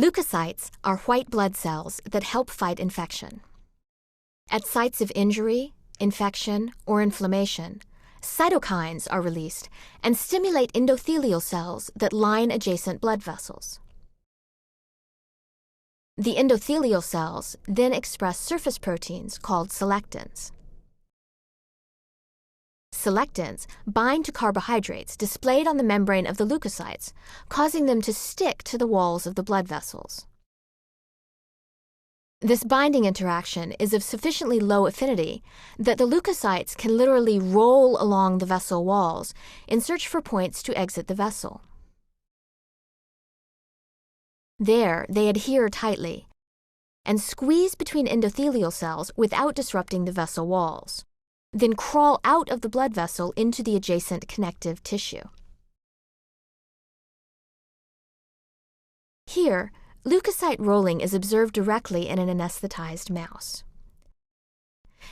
Leukocytes are white blood cells that help fight infection. At sites of injury, infection, or inflammation, cytokines are released and stimulate endothelial cells that line adjacent blood vessels. The endothelial cells then express surface proteins called selectins. Selectins bind to carbohydrates displayed on the membrane of the leukocytes, causing them to stick to the walls of the blood vessels. This binding interaction is of sufficiently low affinity that the leukocytes can literally roll along the vessel walls in search for points to exit the vessel. There, they adhere tightly and squeeze between endothelial cells without disrupting the vessel walls, then crawl out of the blood vessel into the adjacent connective tissue. Here, leukocyte rolling is observed directly in an anesthetized mouse.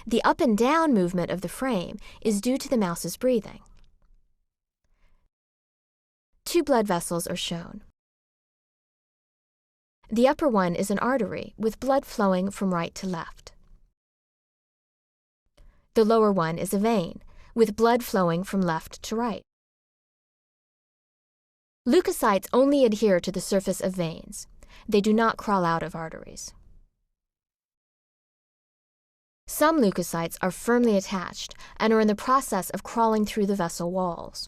The up and down movement of the frame is due to the mouse's breathing. Two blood vessels are shown. The upper one is an artery with blood flowing from right to left. The lower one is a vein with blood flowing from left to right. Leukocytes only adhere to the surface of veins. They do not crawl out of arteries. Some leukocytes are firmly attached and are in the process of crawling through the vessel walls,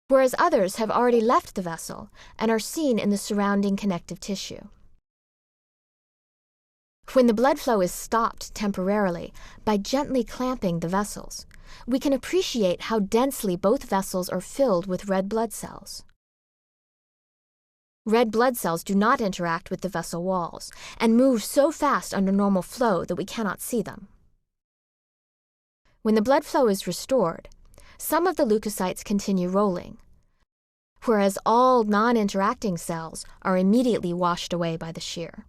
whereas others have already left the vessel and are seen in the surrounding connective tissue. When the blood flow is stopped temporarily by gently clamping the vessels, we can appreciate how densely both vessels are filled with red blood cells. Red blood cells do not interact with the vessel walls and move so fast under normal flow that we cannot see them. When the blood flow is restored, some of the leukocytes continue rolling, whereas all non-interacting cells are immediately washed away by the shear.